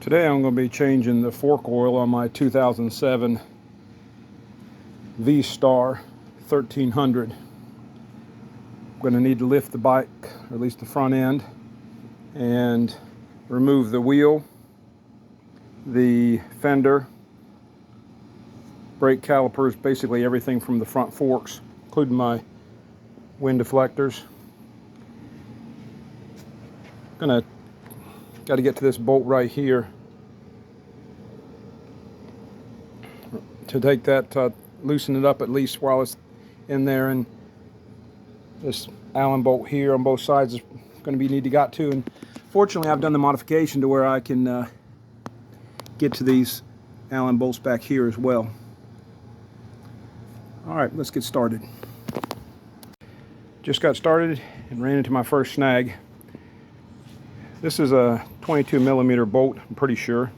Today I'm going to be changing the fork oil on my 2007 V Star 1300. I'm going to need to lift the bike, or at least the front end, and remove the wheel, the fender, brake calipers, basically everything from the front forks, including my wind deflectors. Got to get to this bolt right here to take that, loosen it up at least while it's in there, and this Allen bolt here on both sides is going to be need to got to. And fortunately, I've done the modification to where I can get to these Allen bolts back here as well. All right, let's get started. Just got started and ran into my first snag. This is a 22 millimeter bolt, I'm pretty sure.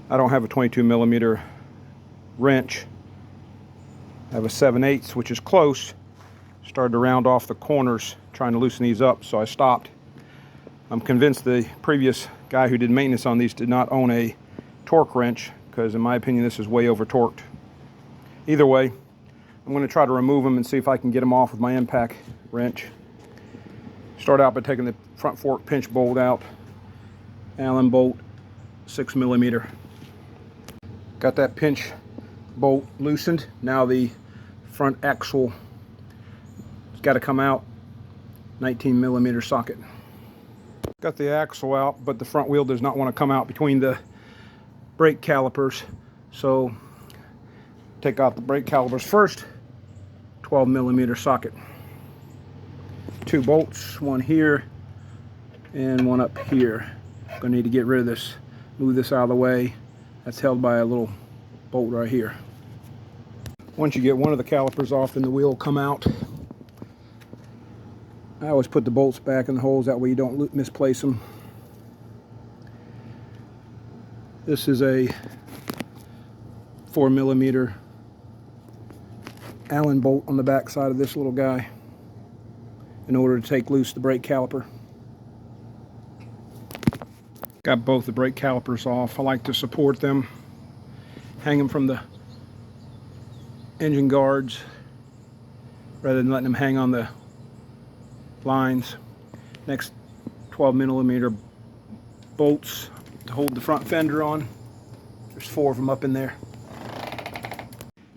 I don't have a 22 millimeter wrench. I have a 7/8, which is close. Started to round off the corners trying to loosen these up, so I stopped. I'm convinced the previous guy who did maintenance on these did not own a torque wrench, because in my opinion this is way over torqued. Either way, I'm going to try to remove them and see if I can get them off with my impact wrench. Start out by taking the front fork pinch bolt out. Allen bolt, 6 millimeter. Got that pinch bolt loosened. Now the front axle has got to come out. 19 millimeter socket. Got the axle out, but the front wheel does not want to come out between the brake calipers. So take out the brake calipers first. 12 millimeter socket. 2 bolts, one here and one up here. Gonna need to get rid of this, move this out of the way. That's held by a little bolt right here. Once you get one of the calipers off, then the wheel will come out. I always put the bolts back in the holes, that way you don't misplace them. This is a 4 millimeter Allen bolt on the back side of this little guy in order to take loose the brake caliper. Got both the brake calipers off. I like to support them, hang them from the engine guards rather than letting them hang on the lines. Next, 12 millimeter bolts to hold the front fender on. There's 4 of them up in there.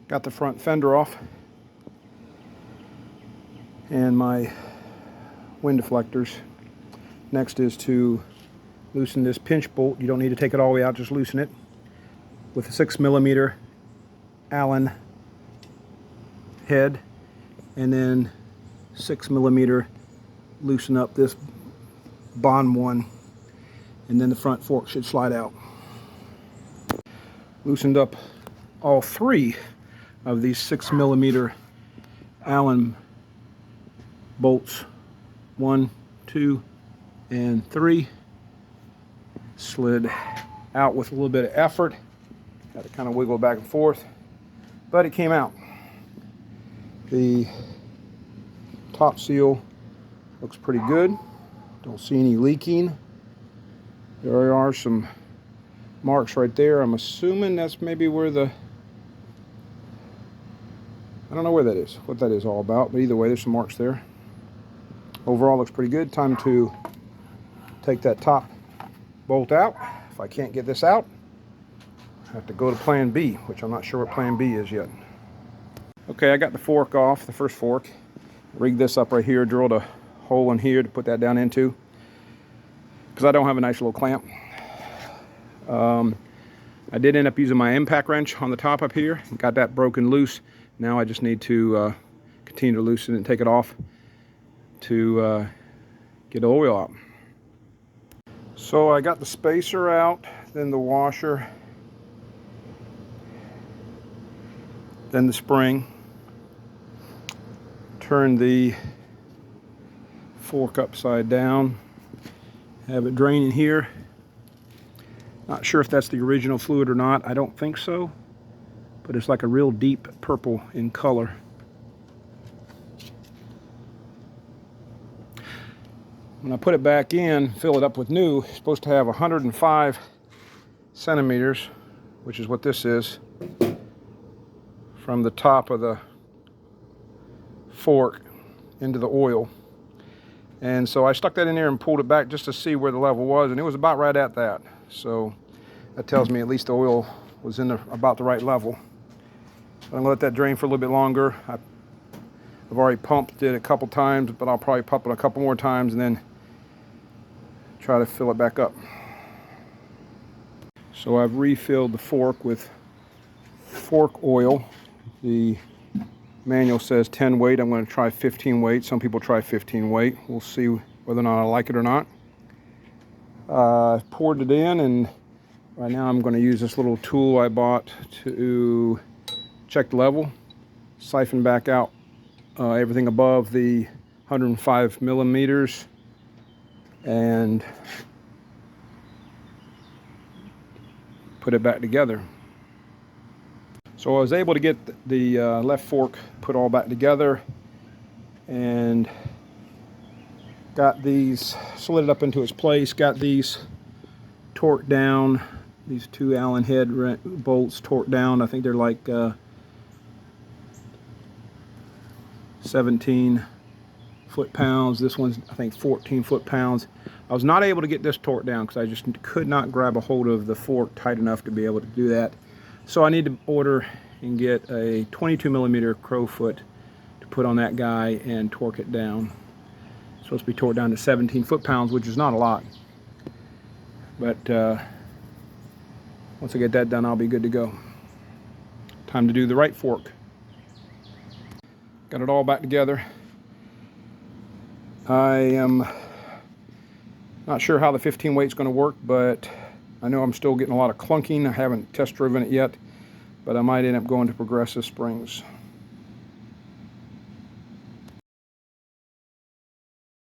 Got the front fender off and my wind deflectors. Next is to loosen this pinch bolt. You don't need to take it all the way out, just loosen it with a 6 millimeter Allen head, and then 6 millimeter loosen up this bond one, and then the front fork should slide out. Loosened up all 3 of these 6 millimeter Allen bolts. 1, 2, and 3. Slid out with a little bit of effort. Had to kind of wiggle back and forth, but it came out. The top seal looks pretty good. Don't see any leaking. There are some marks right there. I'm assuming that's maybe where the, I don't know where that is, what that is all about, but either way there's some marks there. Overall looks pretty good. Time to take that top bolt out. If I can't get this out, I have to go to plan B, which I'm not sure what plan B is yet. Okay, I got the fork off, the first fork. Rigged this up right here, drilled a hole in here to put that down into, because I don't have a nice little clamp. I did end up using my impact wrench on the top up here. Got that broken loose. Now I just need to continue to loosen it and take it off to get the oil out. So I got the spacer out, then the washer, then the spring. Turn the fork upside down, have it draining here. Not sure if that's the original fluid or not. I don't think so, but it's like a real deep purple in color. When I put it back in, fill it up with new, it's supposed to have 105 centimeters, which is what this is, from the top of the fork into the oil. And so I stuck that in there and pulled it back just to see where the level was, and it was about right at that. So that tells me at least the oil was in about the right level. I'm gonna let that drain for a little bit longer. I've already pumped it a couple times, but I'll probably pump it a couple more times and then try to fill it back up. So I've refilled the fork with fork oil. The manual says 10 weight. I'm going to try 15 weight. Some people try 15 weight. We'll see whether or not I like it or not. Poured it in, and right now I'm going to use this little tool I bought to check the level, siphon back out everything above the 105 millimeters, and put it back together. So I was able to get the left fork put all back together, and got these, slid it up into its place, got these torqued down, these two Allen head bolts torqued down. I think they're like 17 foot-pounds. This one's, I think, 14 foot-pounds. I was not able to get this torqued down because I just could not grab a hold of the fork tight enough to be able to do that. So I need to order and get a 22 millimeter crowfoot to put on that guy and torque it down. It's supposed to be torqued down to 17 foot-pounds, which is not a lot. But once I get that done, I'll be good to go. Time to do the right fork. Got it all back together. I am not sure how the 15 weight's going to work, but I know I'm still getting a lot of clunking. I haven't test driven it yet, but I might end up going to Progressive Springs.